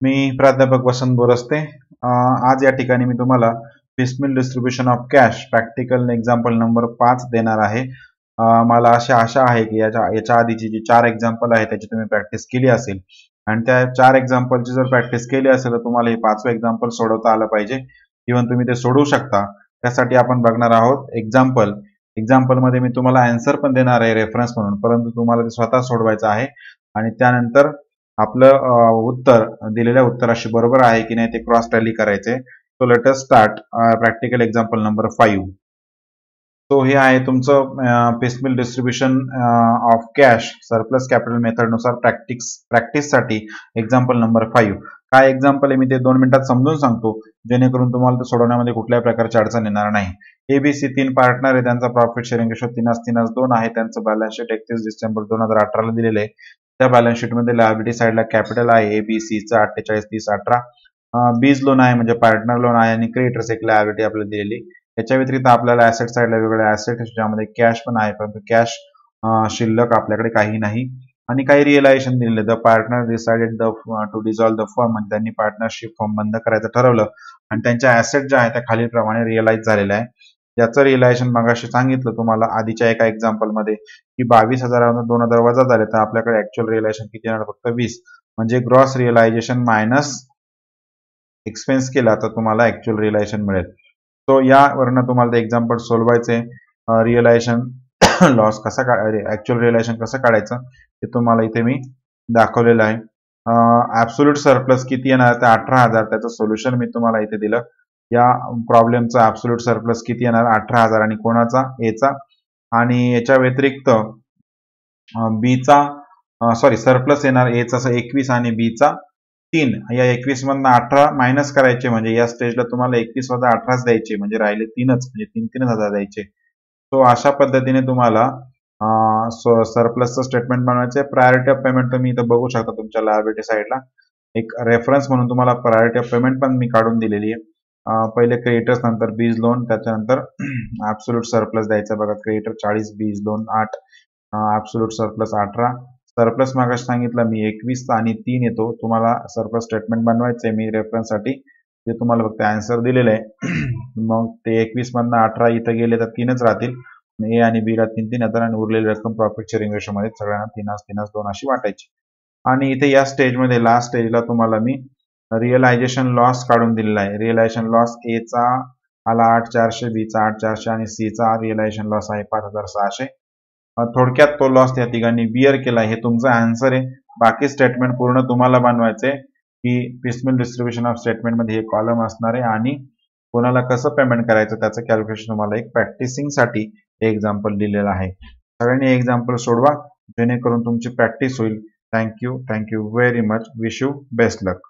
मी प्राध्यापक वसंत बोरस्ते. आज या ठिकाणी मी तुम्हाला piecemeal distribution of cash practical example number 5 देणार आहे. मला अशी आशा आहे की याच्या आधीची जी 4 एक्झाम्पल आहे त्याची तुम्ही प्रॅक्टिस केली असेल आणि त्या 4 एक्झाम्पलची जर प्रॅक्टिस केली असेल तर तुम्हाला हे 5वं एक्झाम्पल सोडवता आलं पाहिजे. इव्हन तुम्ही ते सोडवू शकता. त्यासाठी आपण बघणार आहोत एक्झाम्पल मध्ये मी तुम्हाला आन्सर पण देणार आहे रेफरन्स म्हणून, परंतु तुम्हाला ते स्वतः सोडवायचं आहे आणि त्यानंतर आपलं उत्तर दिलेल्या उत्तराशी बरोबर आहे की नाही ते क्रॉस टॅली करायचे. So let us start practical example number 5. So हे आहे तुमचं piecemeal distribution of cash surplus capital method नुसार प्रॅक्टिससाठी एक्झाम्पल नंबर 5. काय एक्झाम्पल आहे मी ते 2 मिनिटात समजून सांगतो, जेणेकरून तुम्हाला ते सोडवण्यामध्ये कुठल्याही प्रकारची अडचण येणार नाही. एबीसी 3 पार्टनर आहे, त्यांचा प्रॉफिट शेअरिंग रेशो 3:2 आहे. त्यांचं बॅलन्स शीट 31 डिसेंबर 2018 ला दिलेलं आहे. त्या बॅलन्स शीट मध्ये लायबिलिटी साइडला कॅपिटल आहे एबीसीचा 48, 30, 18. बीज लोन आहे म्हणजे पार्टनर लोन आहे आणि क्रेडिटर्स एक लायबिलिटी आपल्याला दिलेली. याच्या व्यतिरिक्त आपल्याला ऍसेट साइडला वेगवेगळे ऍसेट ज्यामध्ये कॅश पण आहे, परंतु कॅश शिल्लक आपल्याकडे काही नाही. आणि काही रिअलायझेशन दिलेले. The partner decided to dissolve the firm, म्हणजे त्यांनी पार्टनरशिप फर्म बंद करायचं ठरवलं आणि त्यांच्या ऍसेट ज्या आहेत त्या खालीलप्रमाणे रिअलाइज झालेल्या आहे. याचं रिअलायझेशन मगाशी सांगितलं तुम्हाला आधीच्या एका एक्झाम्पल मध्ये की 22,000 2000 वजा झाले तर आपल्याकडे ऍक्च्युअल रिअलायझेशन किती येणार, फक्त 20. म्हणजे ग्रॉस रिअलायझेशन मायनस एक्सपेन्स केला तर तुम्हाला ऍक्च्युअल रिअलायझेशन मिळेल. सो यावरनं तुम्हाला ते एक्झाम्पल सोडवायचे. रिअलायझेशन लॉस कसा ऍक्च्युअल रिअलायझेशन कसं काढायचं ते तुम्हाला इथे मी दाखवलेलं आहे. ऍब्सोल्यूट सरप्लस किती येणार ते 18,000. त्याचं सोल्युशन मी तुम्हाला इथे दिलं. या प्रॉब्लेमचा ऍब्सोल्यूट सरप्लस किती येणार 18,000 आणि कोणाचा, एचा. आणि याच्या व्यतिरिक्त बीचा सरप्लस येणार एचा 21 आणि बीचा 3. या 21 मधनं 18 मायनस करायचे, म्हणजे या स्टेजला तुम्हाला 21 वजा 18 द्यायचे, म्हणजे राहिले 3च, म्हणजे 3,000 द्यायचे. सो अशा पद्धतीने तुम्हाला सरप्लसचं स्टेटमेंट बनवायचे. प्रायोरिटी ऑफ पेमेंट तुम्ही इथं बघू शकता तुमच्या लायबिलिटी साइडला. एक रेफरन्स म्हणून तुम्हाला प्रायोरिटी ऑफ पेमेंट पण मी काढून दिलेली आहे. पहिले क्रेडिटर्स, नंतर बीज लोन, त्याच्यानंतर ऍब्सोल्यूट सरप्लस द्यायचं. बघा, क्रेडिटर 40, बीज लोन 8, ऍब्सोल्यूट सरप्लस 18. सरप्लस मागास सांगितलं मी 21 आणि 3 येतो. तुम्हाला सरप्लस स्टेटमेंट बनवायचंय. मी रेफरन्स साठी ते तुम्हाला फक्त आन्सर दिलेलं आहे. मग ते 21 मधनं 18 इथं गेले तर 3च राहतील. ए आणि बी ला 3 येतात आणि उरलेली रक्कम प्रॉफिट शेअरिंग रेशो मध्ये सगळ्यांना 3:2 अशी वाटायची. आणि इथे या स्टेजमध्ये लास्ट स्टेजला तुम्हाला मी रिअलायझेशन लॉस काढून दिलेला आहे. रिअलायझेशन लॉस ए चा आला 8,400, बी चा 8,400 आणि सी चा रिअलायझेशन लॉस आहे 5,600. थोडक्यात तो लॉस त्या ठिकाणी बिअर केला. हे तुमचा आन्सर आहे. बाकी स्टेटमेंट पूर्ण तुम्हाला बनवायचे की पिसमिल डिस्ट्रीब्युशन ऑफ स्टेटमेंट मध्ये हे कॉलम असणार आहे आणि कोणाला कसं पेमेंट करायचं त्याचं कॅल्क्युलेशन तुम्हाला एक प्रॅक्टिसिंग साठी हे एक्झाम्पल दिलेलं आहे. सगळ्यांनी एक्झाम्पल सोडवा जेणेकरून तुमची प्रॅक्टिस होईल. Thank you very much. Wish you best luck.